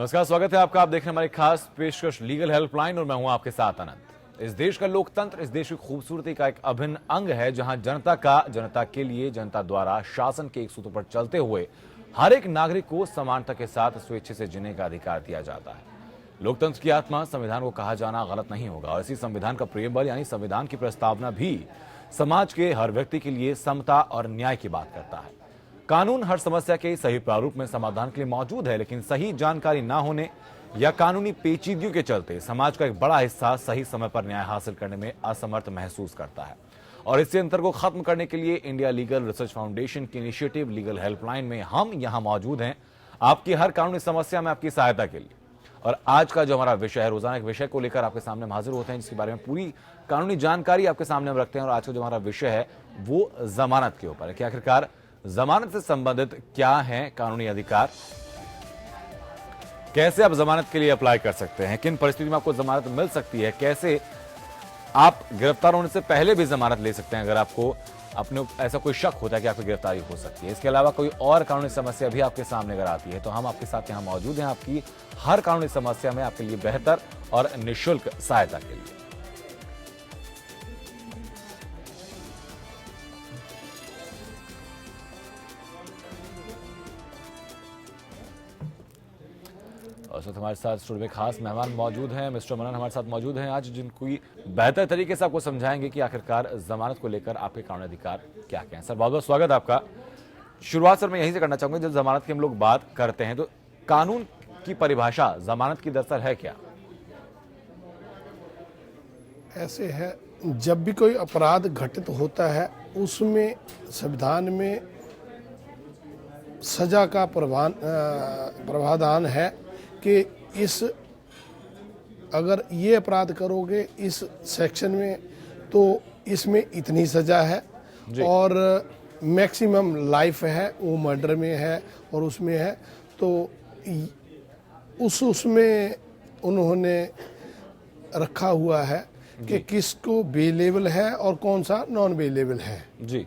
नमस्कार, स्वागत है आपका। आप देख रहे हैं हमारी खास पेशकश लीगल हेल्पलाइन और मैं हूं आपके साथ अनंत। इस देश का लोकतंत्र इस देश की खूबसूरती का एक अभिन्न अंग है, जहां जनता के लिए, जनता द्वारा शासन के एक सूत्र पर चलते हुए हर एक नागरिक को समानता के साथ स्वेच्छा से जीने का अधिकार दिया जाता है। लोकतंत्र की आत्मा संविधान को कहा जाना गलत नहीं होगा और इसी संविधान का प्रियम्बल यानी संविधान की प्रस्तावना भी समाज के हर व्यक्ति के लिए समता और न्याय की बात करता है। कानून हर समस्या के सही प्रारूप में समाधान के लिए मौजूद है, लेकिन सही जानकारी ना होने या कानूनी पेचीदगियों के चलते समाज का एक बड़ा हिस्सा सही समय पर न्याय हासिल करने में असमर्थ महसूस करता है। और इसी अंतर को खत्म करने के लिए इंडिया लीगल रिसर्च फाउंडेशन की इनिशिएटिव लीगल हेल्पलाइन में हम यहां मौजूद हैं आपकी हर कानूनी समस्या में आपकी सहायता के लिए। और आज का जो हमारा विषय है, रोजाना एक विषय को लेकर आपके सामने हम हाजिर होते हैं, जिसके बारे में पूरी कानूनी जानकारी आपके सामने हम रखते हैं। और आज का जो हमारा विषय है वो जमानत के ऊपर है कि आखिरकार जमानत से संबंधित क्या है कानूनी अधिकार, कैसे आप जमानत के लिए अप्लाई कर सकते हैं, किन परिस्थिति में आपको जमानत मिल सकती है, कैसे आप गिरफ्तार होने से पहले भी जमानत ले सकते हैं अगर आपको अपने ऐसा कोई शक होता है कि आपकी गिरफ्तारी हो सकती है। इसके अलावा कोई और कानूनी समस्या भी आपके सामने अगर आती है तो हम आपके साथ यहां मौजूद हैं आपकी हर कानूनी समस्या में आपके लिए बेहतर और निःशुल्क सहायता के लिए। और हमारे साथ स्टूडियो में खास मेहमान मौजूद हैं, मिस्टर मनन हमारे साथ मौजूद हैं आज, जिनको बेहतर तरीके से आपको समझाएंगे कि आखिरकार जमानत को लेकर आपके कानूनी अधिकार क्या क्या हैं। सर, बहुत बहुत स्वागत है आपका। शुरुआत सर मैं यहीं से करना चाहूंगा, जब जमानत की हम लोग बात करते हैं तो कानून की परिभाषा जमानत की दरअसल है क्या? ऐसे है, जब भी कोई अपराध घटित होता है उसमें संविधान में सजा का प्रावधान है कि अगर ये अपराध करोगे इस सेक्शन में तो इसमें इतनी सजा है और मैक्सिमम लाइफ है, वो मर्डर में है और उसमें है। तो उसमें उन्होंने रखा हुआ है कि किसको बेलेबल है और कौन सा नॉन बेलेबल है। जी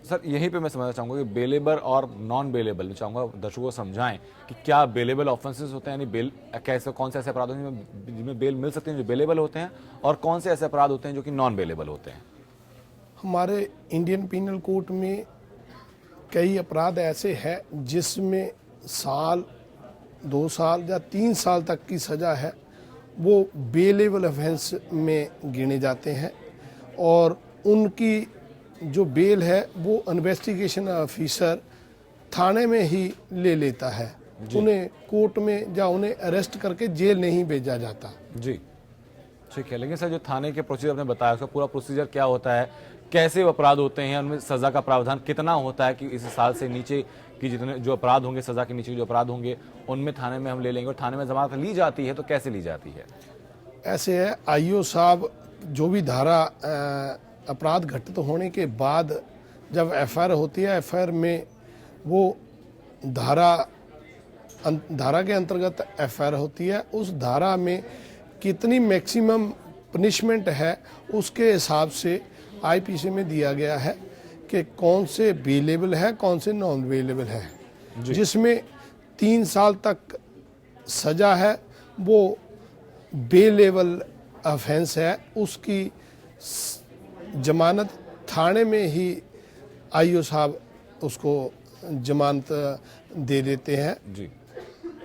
सर, यहीं पे मैं समझना चाहूंगा कि बेलेबल और नॉन बेलेबल, चाहूंगा दर्शकों को समझाएं कि क्या बेलेबल ऑफेंसेस होते हैं, यानी बेल कैसे, कौन से ऐसे अपराध होते हैं जिनमें बेल मिल सकते हैं जो बेलेबल होते हैं, और कौन से ऐसे अपराध होते हैं जो कि नॉन बेलेबल होते हैं। हमारे इंडियन पीनल कोड में कई अपराध ऐसे हैं जिसमें साल, 2 साल या 3 साल तक की सज़ा है, वो बेलेबल ऑफेंस में गिने जाते हैं और उनकी जो बेल है वो इन्वेस्टिगेशन ऑफिसर थाने में ही ले लेता है, उन्हें कोर्ट में या उन्हें अरेस्ट करके जेल नहीं भेजा जाता। जी ठीक है, लेकिन सर जो थाने के प्रोसीजर आपने बताया उसका पूरा प्रोसीजर क्या होता है, कैसे अपराध होते हैं, उनमें सजा का प्रावधान कितना होता है कि इस साल से नीचे की जितने जो अपराध होंगे, सजा के नीचे जो अपराध होंगे उनमें थाने में हम ले लेंगे, और थाने में जमानत ली जाती है तो कैसे ली जाती है? ऐसे है, आईओ साहब जो भी धारा अपराध घटित होने के बाद जब एफआईआर होती है, एफआईआर में वो धारा के अंतर्गत एफआईआर होती है, उस धारा में कितनी मैक्सिमम पनिशमेंट है उसके हिसाब से आईपीसी में दिया गया है कि कौन से बेलेबल है, कौन से नॉन बेलेबल है। जिसमें 3 साल तक सजा है वो बेलेबल ऑफेंस है, उसकी जमानत थाने में ही आईओ साहब उसको जमानत दे देते हैं। जी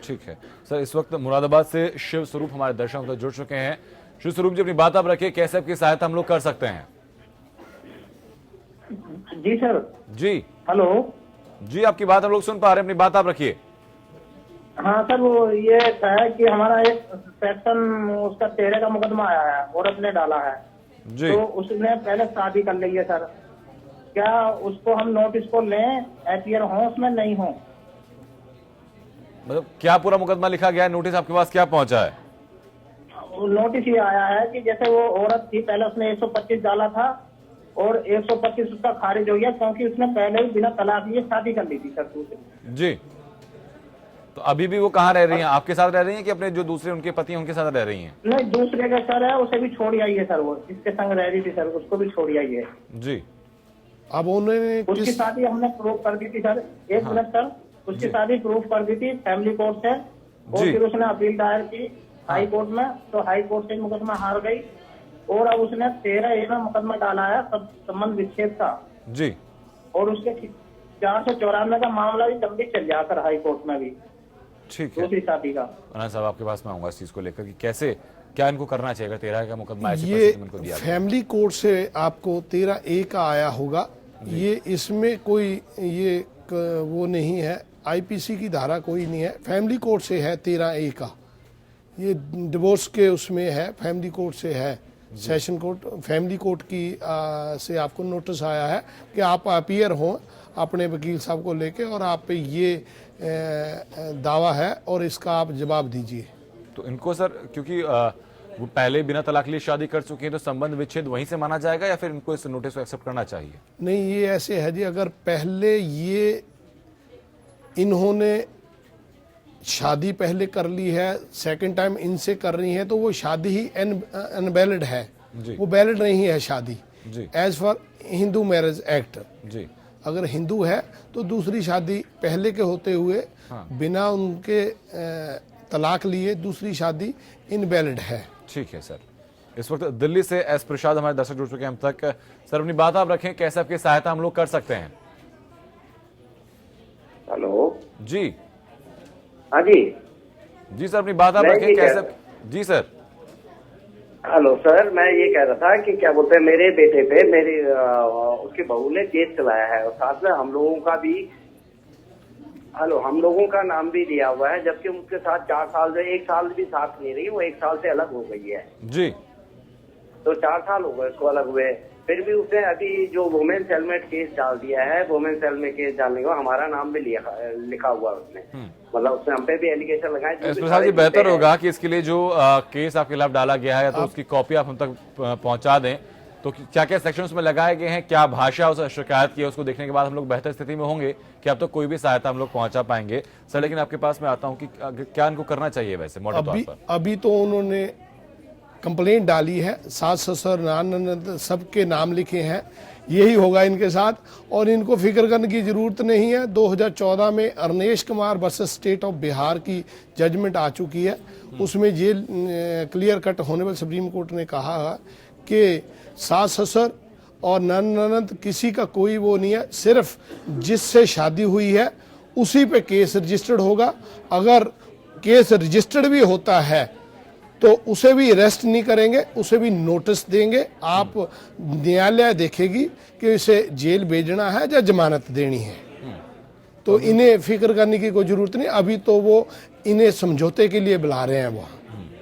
ठीक है सर, इस वक्त मुरादाबाद से शिव स्वरूप हमारे दर्शकों से जुड़ चुके हैं। शिव स्वरूप जी, अपनी बात आप रखिए, कैसे आपकी सहायता हम लोग कर सकते हैं? जी सर। जी हेलो जी, आपकी बात हम लोग सुन पा रहे हैं, अपनी बात आप रखिए। हाँ सर, वो ये है कि हमारा एक सेक्शन उसका 13 का मुकदमा आया है, औरत ने डाला है जी। तो उसने पहले शादी कर ली है सर, क्या उसको हम नोटिस को लें, एफआईआर हो उसमें नहीं हो? मतलब क्या पूरा मुकदमा लिखा गया है, नोटिस आपके पास क्या पहुंचा है? नोटिस ये आया है कि जैसे वो औरत थी, पहले उसने 125 डाला था और 125 उसका खारिज हो गया क्योंकि उसने पहले ही बिना तलाक लिए शादी कर ली थी सर दूसरे। जी, तो अभी भी वो कहाँ रह रही हैं? आपके साथ रह रही हैं कि अपने जो दूसरे उनके पति हैं उनके साथ रह रही हैं? नहीं, दूसरे का सर है, उसे भी छोड़ आई है सर, वो जिसके संग रह रही थी सर उसको भी छोड़ आई है। जी, अब उन्होंने उसकी शादी हमने प्रूफ कर दी थी सर, एक मिनट सर, उसकी शादी प्रूफ कर दी थी फैमिली कोर्ट से, और जी। फिर उसने अपील दायर की हाई कोर्ट में, तो हाई कोर्ट से मुकदमा हार गई और अब उसने 13A में मुकदमा डाला है संबंध विच्छेद का। जी और उसके 494 का मामला भी लंबित चल गया सर हाई कोर्ट में भी, ठीक है। दूसरी शादी का। अनंत साहब आपके पास मैं आऊंगा इस चीज को लेकर कि कैसे क्या इनको करना चाहिए अगर 13 का मुकदमा ऐसी ये परिस्थिति में इनको दिया गया। फैमिली कोर्ट से आपको 13A का आया होगा, ये इसमें कोई ये वो नहीं है, आईपीसी की धारा कोई नहीं है, फैमिली कोर्ट से है 13A का, ये डिवोर्स के उसमें है, फैमिली कोर्ट से है, सेशन कोर्ट फैमिली कोर्ट की से आपको नोटिस आया है कि आप अपीयर हों अपने वकील साहब को लेके और आप पे ये दावा है और इसका आप जवाब दीजिए। तो इनको सर क्योंकि वो पहले बिना तलाक लिए शादी कर चुके हैं तो संबंध विच्छेद वहीं से माना जाएगा या फिर इनको इस नोटिस को एक्सेप्ट करना चाहिए? नहीं, ये ऐसे है जी, अगर पहले ये इन्होंने शादी पहले कर ली है, सेकंड टाइम इनसे कर रही है, तो वो शादी ही अनवैलिड है, जी। वो वैलिड नहीं है शादी जी as for Hindu Marriage Act. जी अगर हिंदू है तो दूसरी शादी पहले के होते हुए बिना उनके तलाक लिए दूसरी शादी इनवैलिड है। ठीक है सर। इस वक्त दिल्ली से एस प्रसाद हमारे दर्शक जुड़ चुके हैं हम तक। सर अपनी बात आप रखें, कैसे आपकी सहायता हम लोग कर सकते हैं? हेलो जी हाँ जी जी सर अपनी बात आप मैं रखें, ये कैसे? कह- जी सर। हेलो सर, मैं ये कह रहा था कि क्या बोलते हैं मेरे बेटे पे मेरी उसकी बहू ने केस चलाया है और साथ में हम लोगों का भी हम लोगों का नाम भी दिया हुआ है, जबकि उसके साथ 4 साल से 1 साल भी साथ नहीं रही, वो 1 साल से अलग हो गई है। जी तो 4 साल हो गए उसको अलग हुए, फिर भी उसने अभी जो वुमेन सेल में केस डाल दिया है, वुमेन सेल में केस डालने का हमारा नाम भी लिखा हुआ है उसने, मतलब उसने हम पे भी एलिगेशन लगाए। एस प्रसाद जी बेहतर होगा कि इसके लिए जो केस आपके खिलाफ डाला गया है तो उसकी कॉपी आप हम तक पहुंचा दें, तो क्या क्या सेक्शन उसमें लगाए गए हैं, क्या भाषा उस शिकायत की है, उसको देखने के बाद हम लोग बेहतर स्थिति में होंगे कि अब तो कोई भी सहायता हम लोग पहुंचा पाएंगे। सर लेकिन आपके पास मैं आता हूं कि क्या इनको करना चाहिए वैसे मोटे तौर पर? अभी तो उन्होंने कंप्लेंट डाली है, सास ससुर नान सबके नाम लिखे हैं, यही होगा इनके साथ और इनको फिक्र करने की जरूरत नहीं है। 2014 में Arnesh Kumar versus state of Bihar की जजमेंट आ चुकी है, उसमें जेल क्लियर कट होने पर सुप्रीम कोर्ट ने कहा है कि सास ससुर और ननद किसी का कोई वो नहीं है, सिर्फ जिससे शादी हुई है उसी पे केस रजिस्टर्ड होगा। अगर केस रजिस्टर्ड भी होता है तो उसे भी अरेस्ट नहीं करेंगे, उसे भी नोटिस देंगे, आप न्यायालय देखेगी कि इसे जेल भेजना है या जमानत देनी है। तो इन्हें फिक्र करने की कोई जरूरत नहीं, अभी तो वो इन्हें समझौते के लिए बुला रहे हैं वहाँ।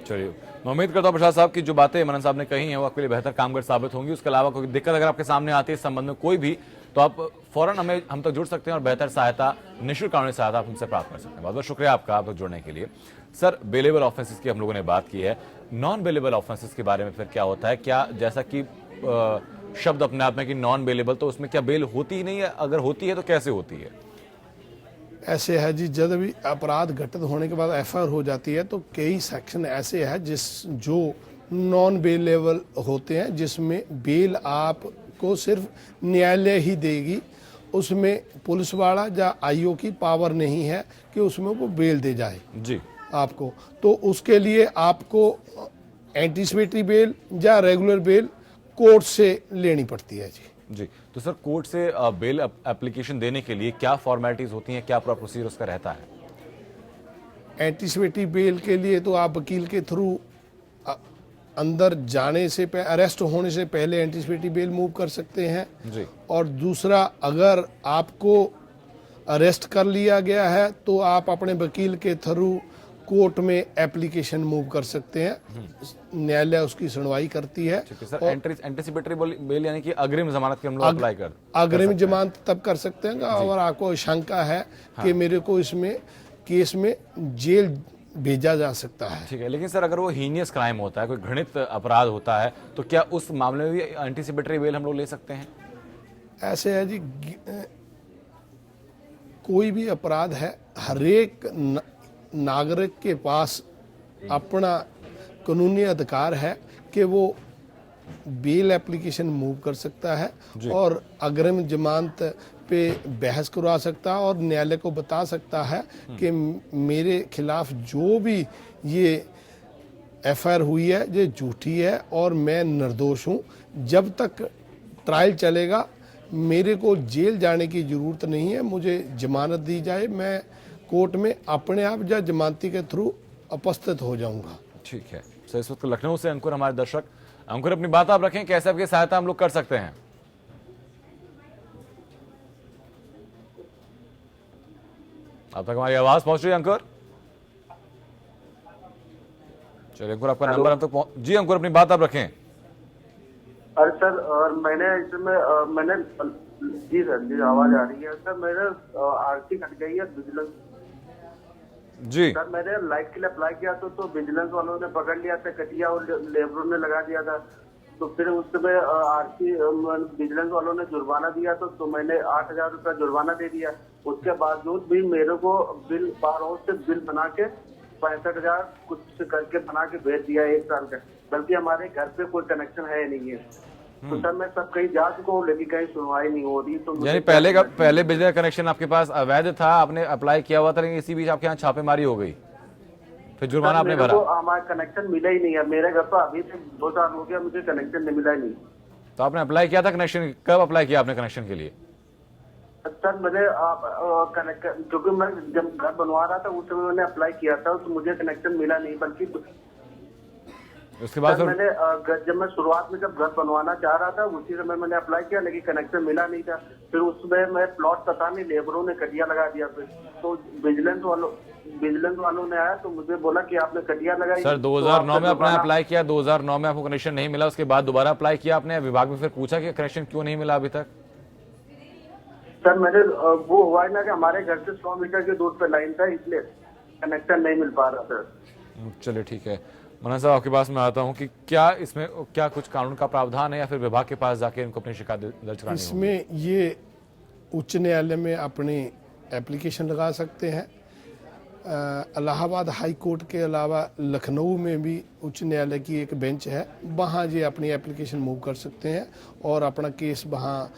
चलिए मैं उम्मीद करता हूं प्रसाद साहब की जो बातें मनन साहब ने कही हैं वो आपके लिए बेहतर कामगार साबित होंगी। उसके अलावा कोई दिक्कत अगर आपके सामने आती है इस संबंध में कोई भी, तो आप फौरन हम तक जुड़ सकते हैं और बेहतर सहायता, निःशुल्क कानूनी सहायता आप हमसे प्राप्त कर सकते हैं। बहुत बहुत शुक्रिया आपका आप तक जुड़ने के लिए। सर बेलेबल ऑफेंसेस की हम लोगों ने बात की है, नॉन बेलेबल ऑफेंसेस के बारे में फिर क्या होता है? क्या जैसा कि शब्द अपने आप में कि नॉन बेलेबल, तो उसमें क्या बेल होती ही नहीं है? अगर होती है तो कैसे होती है? ऐसे है जी, जब भी अपराध घटित होने के बाद एफआईआर हो जाती है तो कई सेक्शन ऐसे हैं जो नॉन बेलेबल होते हैं, जिसमें बेल आपको सिर्फ न्यायालय ही देगी, उसमें पुलिस वाला या आईओ की पावर नहीं है कि उसमें वो बेल दे जाए जी आपको। तो उसके लिए आपको एंटीसिपेटरी बेल या रेगुलर बेल कोर्ट से लेनी पड़ती है जी। जी तो सर कोर्ट से बेल एप्लीकेशन देने के लिए क्या फॉर्मेलिटीज होती हैं, क्या पूरा प्रोसीजर उसका रहता है? एंटीसिपेटरी बेल के लिए तो आप वकील के थ्रू अंदर जाने से पहले, अरेस्ट होने से पहले एंटीसिपेटरी बेल मूव कर सकते हैं जी। और दूसरा, अगर आपको अरेस्ट कर लिया गया है तो आप अपने वकील के थ्रू कोर्ट में एप्लीकेशन मूव कर सकते हैं, न्यायालय उसकी सुनवाई करती है। ठीक है सर। एंटीसिपेटरी बेल यानी कि अग्रिम जमानत के हम लोग अप्लाई कर अग्रिम जमानत तब कर सकते हैं अगर आपको शंका है कि मेरे को इसमें केस में जेल भेजा जा सकता है। ठीक है, लेकिन सर अगर वो हीनियस क्राइम होता है, कोई घृणित अपराध होता है, तो क्या उस मामले में भी एंटीसिपेटरी बेल हम लोग ले सकते हैं? ऐसे है जी, कोई भी अपराध है, हरेक नागरिक के पास अपना कानूनी अधिकार है कि वो बेल एप्लीकेशन मूव कर सकता है और अग्रिम जमानत पे बहस करवा सकता है और न्यायालय को बता सकता है कि मेरे खिलाफ जो भी ये एफआईआर हुई है ये झूठी है और मैं निर्दोष हूँ। जब तक ट्रायल चलेगा मेरे को जेल जाने की ज़रूरत नहीं है, मुझे जमानत दी जाए, मैं कोर्ट में अपने आप या जमानती के थ्रू उपस्थित हो जाऊंगा। ठीक है। सो इस वक्त लखनऊ से अंकुर हमारे दर्शक। अंकुर, अपनी बात आप रखें, कैसे आपकी सहायता हम लोग कर सकते हैं? अब तक हमारी आवाज पहुंच रही है अंकुर? चलिए अंकुर, आपका नंबर हम तक जी अंकुर, अपनी बात आप रखें। अरे सर, और मैंने इसमें मैंने जी सर, जी आवाज आ रही है सर। मेरे आरसी कट गई है विजिलेंस जी सर। मैंने लाइट के लिए अप्लाई किया तो विजिलेंस वालों ने पकड़ लिया था, कटिया और लेबरों ने लगा दिया था। तो फिर उसमें आरसी विजिलेंस वालों ने जुर्माना दिया तो मैंने 8,000 रुपया जुर्माना दे दिया। उसके बावजूद भी मेरे को बिल बाहरों से बिल बना के 65,000 कुछ करके बना के भेज दिया 1 साल का, बल्कि हमारे घर पे कोई कनेक्शन है नहीं है। तो सर मैं सब कहीं जा चुका हूँ लेकिन कहीं सुनवाई नहीं हो रही। तो यानी पहले बिजली का कनेक्शन आपके पास अवैध था, आपने अप्लाई किया हुआ था, लेकिन इसी बीच आपके यहाँ छापेमारी हो गई, फिर जुर्माना आपने भरा। हमारा कनेक्शन मिला ही नहीं है। मेरे घर पर अभी तक 2 साल हो गया, मुझे कनेक्शन नहीं मिला ही नहीं। तो आपने अप्लाई किया था कनेक्शन, कब अप्लाई किया आपने कनेक्शन के लिए? सर मैंने कनेक्शन, क्योंकि मैं जब घर बनवा रहा था उस समय मैंने अप्लाई किया था तो मुझे कनेक्शन मिला नहीं, बल्कि उसके बाद मैंने जब मैं शुरुआत में जब घर बनवाना चाह रहा था उसी समय मैंने अप्लाई किया, लेकिन कनेक्शन मिला नहीं था। फिर उसमें मैं प्लॉट पता नहीं, लेबरों ने कटिया लगा दिया। फिर तो विजिलेंस वालों ने आया तो मुझे बोला कि आपने कटिया लगाई। सर 2009 में आपने अप्लाई किया, 2009 में आपको कनेक्शन नहीं मिला, उसके बाद दोबारा अप्लाई किया आपने, विभाग में फिर पूछा कि कनेक्शन क्यों नहीं मिला अभी तक? सर मैंने वो हुआ है ना कि हमारे घर से 100 मीटर की दूर पे लाइन था, इसलिए कनेक्शन नहीं मिल पा रहा था। चलिए ठीक है। मना साहब, आपके पास मैं आता हूं कि क्या इसमें क्या कुछ कानून का प्रावधान है या फिर विभाग के पास जाके इनको अपनी शिकायत दर्ज करानी होगी? इसमें ये उच्च न्यायालय में अपनी एप्लीकेशन लगा सकते हैं। इलाहाबाद हाई कोर्ट के अलावा लखनऊ में भी उच्च न्यायालय की एक बेंच है, वहाँ ये अपनी एप्लीकेशन मूव कर सकते हैं और अपना केस वहाँ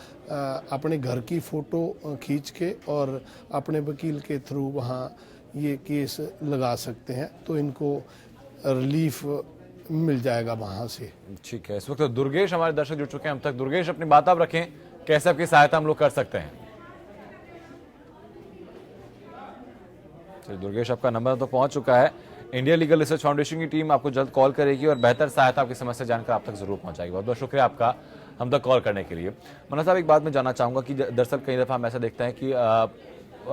अपने घर की फ़ोटो खींच के और अपने वकील के थ्रू वहाँ ये केस लगा सकते हैं, तो इनको रिलीफ मिल जाएगा वहाँ से। ठीक है। इस वक्त दुर्गेश हमारे दर्शक जुड़ चुके हैं हम तक। दुर्गेश, अपनी बात आप रखें, कैसे आपकी सहायता हम लोग कर सकते हैं? दुर्गेश, आपका नंबर तो पहुंच चुका है। इंडिया लीगल रिसर्च फाउंडेशन की टीम आपको जल्द कॉल करेगी और बेहतर सहायता आपकी समस्या जानकर आप तक जरूर पहुंचाएगी। बहुत बहुत शुक्रिया आपका हम तक कॉल करने के लिए। मना साहब, एक बात मैं जानना चाहूंगा कि दरअसल कई दफा हम ऐसा देखते हैं कि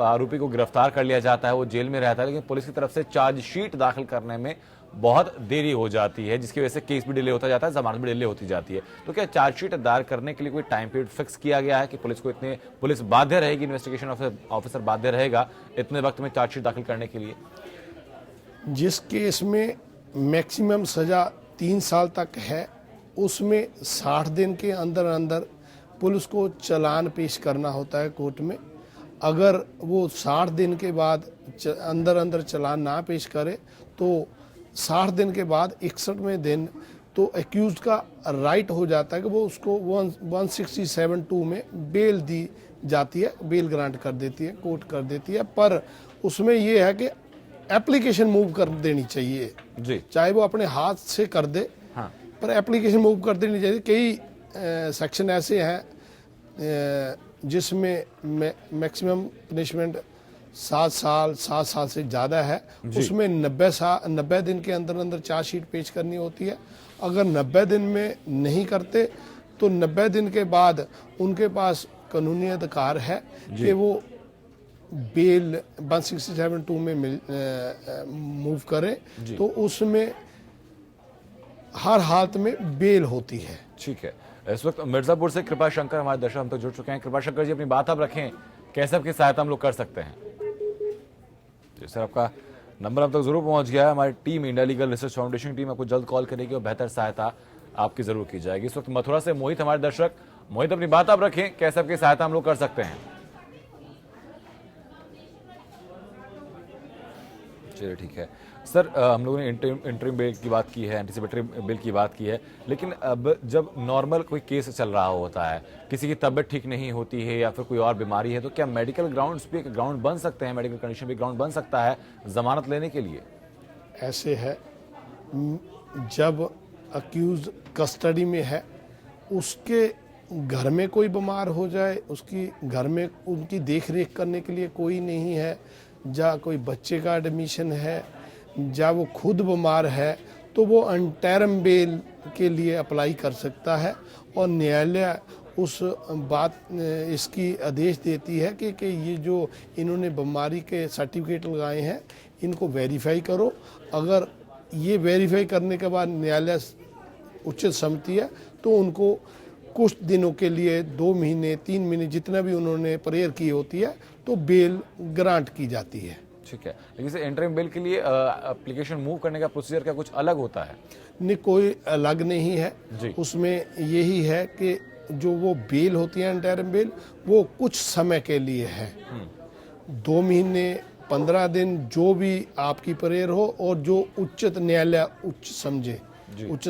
आरोपी को गिरफ्तार कर लिया जाता है, वो जेल में रहता है, लेकिन पुलिस की तरफ से चार्जशीट दाखिल करने में बहुत देरी हो जाती है, जिसकी वजह से केस भी डिले होता जाता है, जमानत भी डिले होती जाती है। तो क्या चार्जशीट दायर करने के लिए कोई टाइम पीरियड फिक्स किया गया है कि पुलिस बाध्य रहेगी, इन्वेस्टिगेशन ऑफिसर बाध्य रहेगा इतने वक्त में चार्जशीट दाखिल करने के लिए? जिस केस में मैक्सिमम सज़ा 3 साल तक है उसमें 60 दिन के अंदर अंदर पुलिस को चालान पेश करना होता है कोर्ट में। अगर वो 60 दिन के बाद अंदर चालान ना पेश करे तो 60 दिन के बाद 61वें दिन तो एक्यूज का राइट हो जाता है कि वो उसको 167(2) में बेल दी जाती है, बेल ग्रांट कर देती है, कोर्ट कर देती है। पर उसमें ये है कि एप्लीकेशन मूव कर देनी चाहिए जी, चाहे वो अपने हाथ से कर दे। हाँ। पर एप्लीकेशन मूव कर देनी चाहिए। कई सेक्शन ऐसे हैं जिसमें मैक्सिमम पनिशमेंट 7 साल से ज़्यादा है, उसमें 90 दिन के अंदर चार्जशीट पेश करनी होती है। अगर 90 दिन में नहीं करते तो 90 दिन के बाद उनके पास कानूनी अधिकार है कि वो बेल 167(2) में मूव करें, तो उसमें हर हालत में बेल होती है। ठीक है। इस वक्त मिर्जापुर से कृपा शंकर हमारे दर्शक हम तक जुड़ चुके हैं। कृपा शंकर जी, अपनी बात आप रखें, कैसे आपकी सहायता हम लोग कर सकते हैं? जी सर, आपका नंबर अब तक जरूर पहुंच गया है। हमारी team, India legal research foundation team, आपको जल्द कॉल करेगी और बेहतर सहायता आपकी जरूर की जाएगी। इस वक्त मथुरा से मोहित हमारे दर्शक। मोहित, अपनी बात आप रखें, कैसे आपकी सहायता हम लोग कर सकते हैं? चलिए ठीक है। सर हम लोगों ने इंटरिम बिल की बात की है, एंटीसिपेटरी बिल की बात की है, लेकिन अब जब नॉर्मल कोई केस चल रहा होता है, किसी की तबीयत ठीक नहीं होती है या फिर कोई और बीमारी है, तो क्या मेडिकल ग्राउंड्स भी एक ग्राउंड बन सकते हैं, मेडिकल कंडीशन भी ग्राउंड बन सकता है जमानत लेने के लिए? ऐसे है, जब अक्यूज कस्टडी में है, उसके घर में कोई बीमार हो जाए, उसकी घर में उनकी देख रेख करने के लिए कोई नहीं है, या कोई बच्चे का एडमिशन है, या वो खुद बीमार है, तो वो अंतरिम बेल के लिए अप्लाई कर सकता है और न्यायालय उस बात इसकी आदेश देती है कि ये जो इन्होंने बीमारी के सर्टिफिकेट लगाए हैं इनको वेरीफाई करो। अगर ये वेरीफाई करने के बाद न्यायालय उचित समझती है तो उनको कुछ दिनों के लिए 2 महीने 3 महीने जितना भी उन्होंने प्रेयर की होती है तो बेल ग्रांट की जाती है। ठीक है, लेकिन इसे इंटरिम बिल के लिए एप्लीकेशन मूव करने का प्रोसीजर क्या कुछ अलग होता है? नहीं, कोई अलग नहीं है जी। उसमें यही है कि जो वो बेल होती है इंटरिम बेल वो कुछ समय के लिए है, 2 महीने 15 दिन जो भी आपकी प्रेयर हो और जो उच्चत न्यायालय उच्च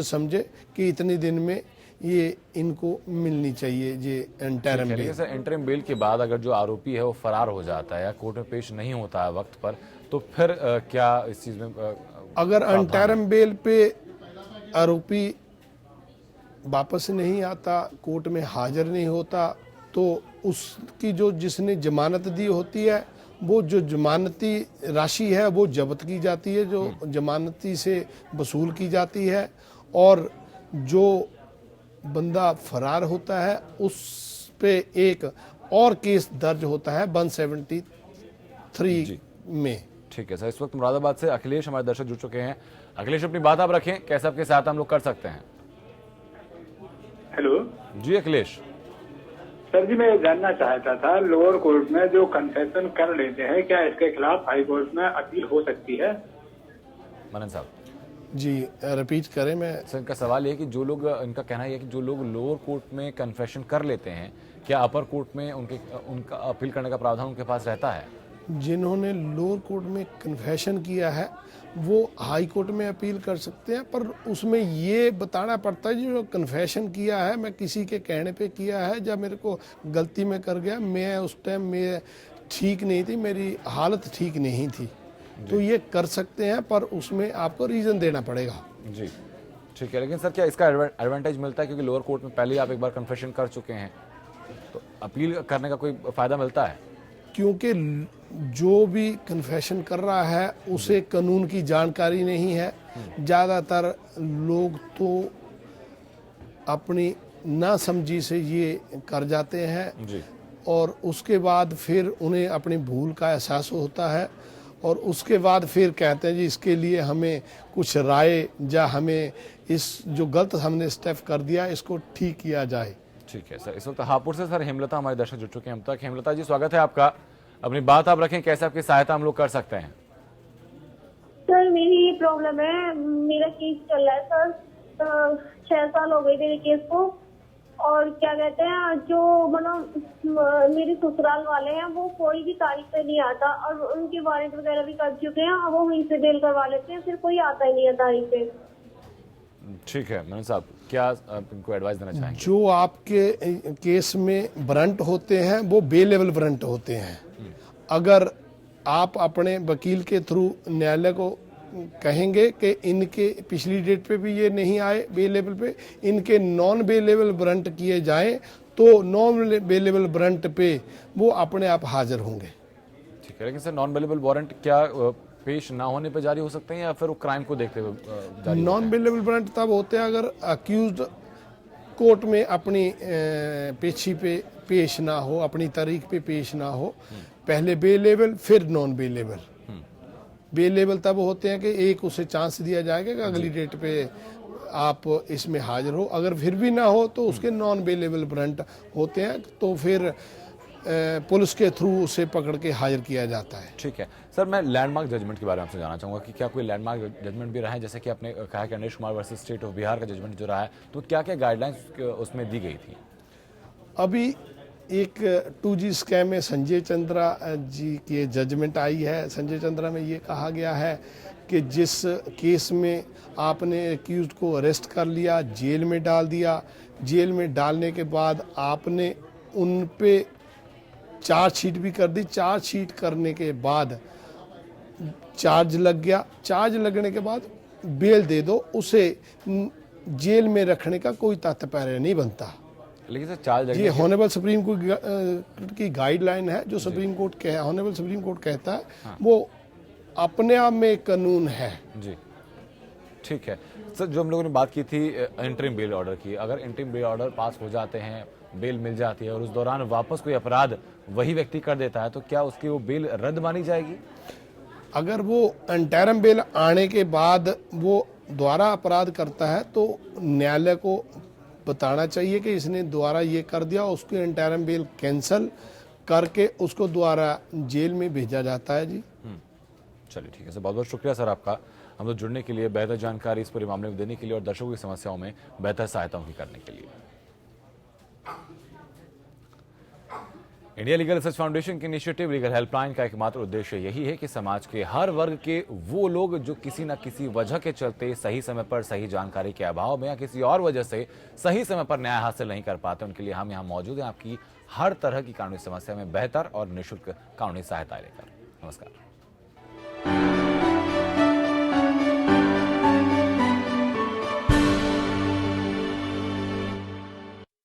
समझे कि इतने दिन में ये इनको मिलनी चाहिए ये इंटरिम बेल। लेकिन सर इंटरिम बिल के बाद अगर जो आरोपी है वो फरार हो जाता है या कोर्ट में पेश नहीं होता है वक्त पर, तो फिर क्या इस चीज में अगर इंटरिम बेल पे आरोपी वापस नहीं आता, कोर्ट में हाजिर नहीं होता, तो उसकी जो जिसने जमानत दी होती है वो जो जमानती राशि है वो जब्त की जाती है, जो जमानती से वसूल की जाती है, और जो बंदा फरार होता है उस पे एक और केस दर्ज होता है 173 में। ठीक है सर, इस वक्त मुरादाबाद से अखिलेश हमारे दर्शक जुड़ चुके हैं। अखिलेश, अपनी बात आप रखें, कैसे आपके साथ हम लोग कर सकते हैं? हेलो जी अखिलेश। सर जी, मैं जानना चाहता था लोअर कोर्ट में जो कन्फेशन कर लेते हैं क्या इसके खिलाफ हाई कोर्ट में अपील हो सकती है? मनन साहब जी रिपीट करें। मैं सर, इनका सवाल ये कि जो लोग, इनका कहना यह है कि जो लोग लोअर कोर्ट में कन्फेशन कर लेते हैं, क्या अपर कोर्ट में उनका अपील करने का प्रावधान उनके पास रहता है? जिन्होंने लोअर कोर्ट में कन्फेशन किया है वो हाई कोर्ट में अपील कर सकते हैं, पर उसमें ये बताना पड़ता है जो कन्फेशन किया है मैं किसी के कहने पे किया है, जब मेरे को गलती में कर गया, मैं उस टाइम मैं ठीक नहीं थी, मेरी हालत ठीक नहीं थी, तो ये कर सकते हैं, पर उसमें आपको रीज़न देना पड़ेगा। जी ठीक है, लेकिन सर क्या इसका एडवांटेज मिलता है क्योंकि लोअर कोर्ट में पहले ही आप एक बार कन्फेशन कर चुके हैं, तो अपील करने का कोई फ़ायदा मिलता है? क्योंकि जो भी कन्फेशन कर रहा है उसे कानून की जानकारी नहीं है, ज़्यादातर लोग तो अपनी नासमझी से ये कर जाते हैं जी। और उसके बाद फिर उन्हें अपनी भूल का एहसास होता है और उसके बाद फिर कहते हैं जी इसके लिए हमें कुछ राय या हमें इस जो गलत हमने स्टेप कर दिया इसको ठीक किया जाए। ठीक है सर, इस वक्त हापुड़ से सर हेमलता हमारे दर्शक जुड़ चुके हैं हम तक। हेमलता जी, स्वागत है आपका, अपनी बात आप रखें, कैसे आपकी सहायता हम लोग कर सकते हैं? सर मेरी ये प्रॉब्लम है, मेरा केस चल रहा है सर, 6 साल हो गए मेरे केस को, और क्या कहते हैं जो मतलब मेरे ससुराल वाले हैं वो कोई भी तारीख पे नहीं आता, और उनके वारंट वगैरह भी कर चुके हैं, वो वहीं से बेल करवा लेते हैं, फिर कोई आता ही नहीं है तारीख पे। ठीक है मनन साहब, क्या आप इनको एडवाइस देना चाहेंगे? जो आपके केस में वारंट होते हैं वो बे लेवल वारंट होते हैं। अगर आप अपने वकील के थ्रू न्यायालय को कहेंगे कि इनके पिछली डेट पे भी ये नहीं आए बे लेवल पे, इनके नॉन बे लेवल वारंट किए जाएं, तो नॉन बे लेवल वारंट पे वो अपने आप हाजिर होंगे। ठीक है, लेकिन सर नॉन बेलेबल वारंट क्या पेश ना होने पर जारी हो सकते हैं या फिर वो क्राइम को देखते हुए जारी नॉन बेलेबल वारंट तब होते हैं अगर अक्यूज्ड कोर्ट में अपनी पेशी पे पेश ना हो, अपनी तारीख पे पेश ना हो, पहले बे लेवल फिर नॉन बे लेवल। बे लेवल तब होते हैं कि एक उसे चांस दिया जाएगा कि अगली डेट पे आप इसमें हाजिर हो, अगर फिर भी ना हो तो उसके नॉन बे लेवल वारंट होते हैं, तो फिर पुलिस के थ्रू उसे पकड़ के हाजिर किया जाता है। ठीक है सर, मैं लैंडमार्क जजमेंट के बारे में आपसे जानना चाहूँगा कि क्या कोई लैंडमार्क जजमेंट भी रहा है, जैसे कि आपने कहा कि Ganesh Kumar versus state of Bihar का जजमेंट जो रहा है, तो क्या क्या गाइडलाइंस उसमें दी गई थी? अभी एक 2G स्कैम में संजय चंद्रा जी की जजमेंट आई है। संजय चंद्रा में ये कहा गया है कि जिस केस में आपने एक्यूज को अरेस्ट कर लिया, जेल में डाल दिया, जेल में डालने के बाद आपने उन पे चार्जशीट भी कर दी, चार्जशीट करने के बाद चार्ज लग गया, चार्ज लगने के बाद बेल दे दो, उसे जेल में रखने का कोई तात्पर्य नहीं बनता। लेकिन सर चार्ज ये हॉनरेबल सुप्रीम कोर्ट की गाइडलाइन है, जो supreme court honourable supreme court कहता है, हाँ। वो अपने आप में एक कानून है। जी ठीक है सर, जो हम लोगों ने बात की थी इंटरिम बेल ऑर्डर की, अगर इंटरिम बेल ऑर्डर पास हो जाते हैं, बेल मिल जाती है और उस दौरान वापस कोई अपराध वही व्यक्ति कर देता है, तो क्या उसकी वो बेल रद्द मानी जाएगी? अगर वो इंटरिम बेल आने के बाद वो दोबारा अपराध करता है तो न्यायालय को बताना चाहिए कि इसने दोबारा ये कर दिया, उसकी इंटरिम बेल कैंसिल करके उसको दोबारा जेल में भेजा जाता है। जी चलिए ठीक है सर, बहुत बहुत शुक्रिया सर आपका हम लोग जुड़ने के लिए, बेहतर जानकारी इस पूरे मामले में देने के लिए और दर्शकों की समस्याओं में बेहतर सहायता उनकी करने के लिए। इंडिया लीगल रिसर्च फाउंडेशन की इनिशिएटिव लीगल हेल्पलाइन का एकमात्र उद्देश्य यही है कि समाज के हर वर्ग के वो लोग जो किसी न किसी वजह के चलते सही समय पर सही जानकारी के अभाव में या किसी और वजह से सही समय पर न्याय हासिल नहीं कर पाते, उनके लिए हम यहाँ मौजूद हैं आपकी हर तरह की कानूनी समस्या में बेहतर और निःशुल्क कानूनी सहायता लेकर। नमस्कार।